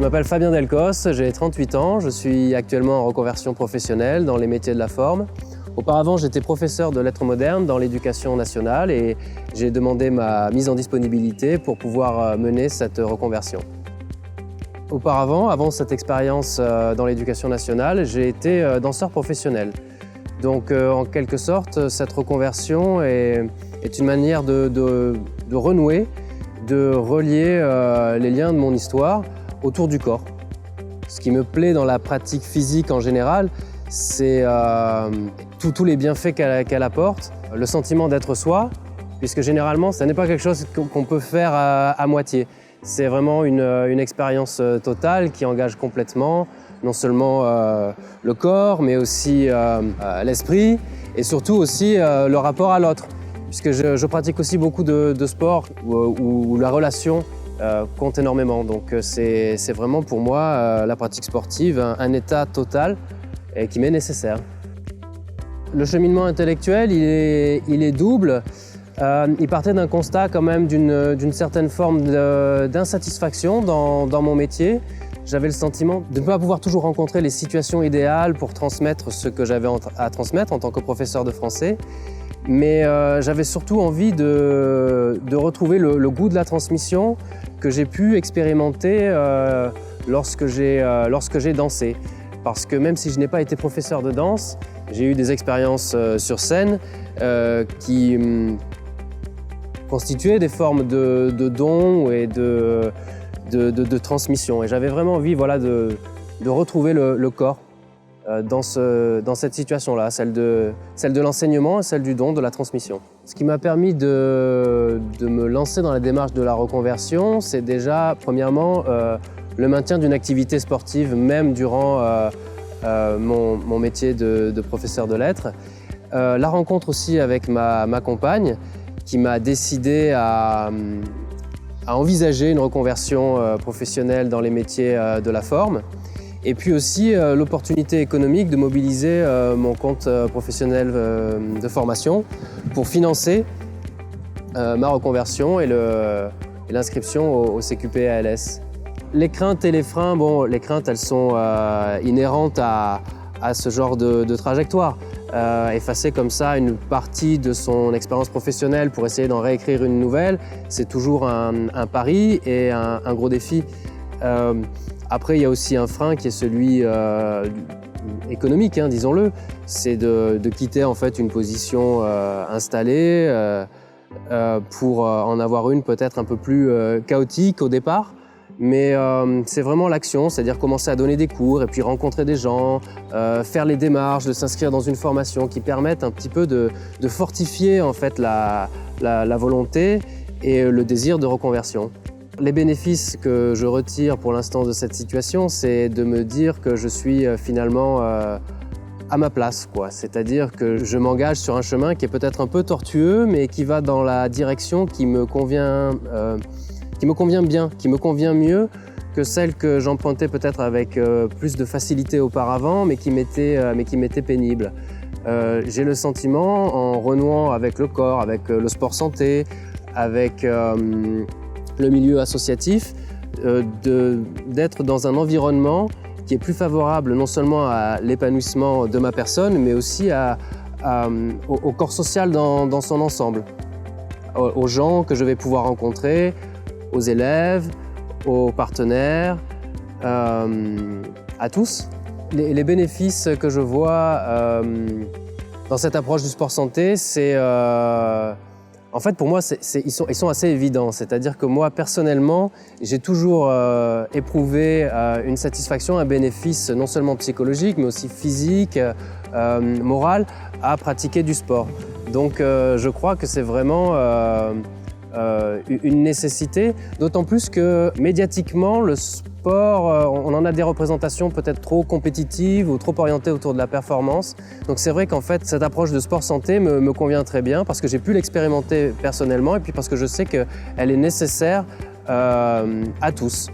m'appelle Fabien Delcos, j'ai 38 ans, je suis actuellement en reconversion professionnelle dans les métiers de la forme. Auparavant, j'étais professeur de lettres modernes dans l'éducation nationale et j'ai demandé ma mise en disponibilité pour pouvoir mener cette reconversion. Auparavant, avant cette expérience dans l'éducation nationale, j'ai été danseur professionnel. Donc en quelque sorte, cette reconversion est une manière de renouer, de relier les liens de mon histoire autour du corps. Ce qui me plaît dans la pratique physique en général, c'est tous les bienfaits qu'elle apporte, le sentiment d'être soi, puisque généralement, ce n'est pas quelque chose qu'on peut faire à moitié. C'est vraiment une expérience totale qui engage complètement non seulement le corps, mais aussi l'esprit et surtout aussi le rapport à l'autre. Puisque je pratique aussi beaucoup de sports où la relation compte énormément. Donc c'est vraiment pour moi la pratique sportive un état total et qui m'est nécessaire. Le cheminement intellectuel, il est double. Il partait d'un constat quand même d'une certaine forme d'insatisfaction dans mon métier. J'avais le sentiment de ne pas pouvoir toujours rencontrer les situations idéales pour transmettre ce que j'avais à transmettre en tant que professeur de français. Mais j'avais surtout envie de retrouver le goût de la transmission que j'ai pu expérimenter lorsque j'ai dansé. Parce que même si je n'ai pas été professeur de danse, j'ai eu des expériences sur scène qui constituaient des formes de dons et de transmission. Et j'avais vraiment envie de retrouver le corps dans cette situation-là, celle de l'enseignement et celle du don, de la transmission. Ce qui m'a permis de me lancer dans la démarche de la reconversion, c'est déjà, premièrement, le maintien d'une activité sportive, même durant mon métier de professeur de lettres. La rencontre aussi avec ma compagne, qui m'a décidé à envisager une reconversion professionnelle dans les métiers de la forme. Et puis aussi l'opportunité économique de mobiliser mon compte professionnel de formation pour financer ma reconversion et l'inscription au CQP-ALS. Les craintes et les freins, les craintes elles sont inhérentes à ce genre de trajectoire. Effacer comme ça une partie de son expérience professionnelle pour essayer d'en réécrire une nouvelle, c'est toujours un pari et un gros défi. Après, il y a aussi un frein qui est celui économique, disons-le. C'est de quitter en fait une position installée pour en avoir une peut-être un peu plus chaotique au départ. Mais c'est vraiment l'action, c'est-à-dire commencer à donner des cours et puis rencontrer des gens, faire les démarches, de s'inscrire dans une formation qui permettent un petit peu de fortifier en fait la volonté et le désir de reconversion. Les bénéfices que je retire pour l'instant de cette situation, c'est de me dire que je suis finalement à ma place, C'est-à-dire que je m'engage sur un chemin qui est peut-être un peu tortueux, mais qui va dans la direction qui me convient bien, qui me convient mieux que celle que j'empruntais peut-être avec plus de facilité auparavant, mais qui m'était pénible. J'ai le sentiment, en renouant avec le corps, avec le sport santé, avec le milieu associatif, d'être dans un environnement qui est plus favorable non seulement à l'épanouissement de ma personne, mais aussi au corps social dans son ensemble, aux gens que je vais pouvoir rencontrer, aux élèves, aux partenaires, à tous. Les bénéfices que je vois dans cette approche du sport santé, c'est en fait, pour moi, ils sont assez évidents. C'est-à-dire que moi, personnellement, j'ai toujours éprouvé une satisfaction, un bénéfice non seulement psychologique, mais aussi physique, moral, à pratiquer du sport. Donc, je crois que c'est vraiment une nécessité, d'autant plus que médiatiquement, le sport, on en a des représentations peut-être trop compétitives ou trop orientées autour de la performance. Donc c'est vrai qu'en fait, cette approche de sport santé me convient très bien parce que j'ai pu l'expérimenter personnellement et puis parce que je sais qu'elle est nécessaire à tous.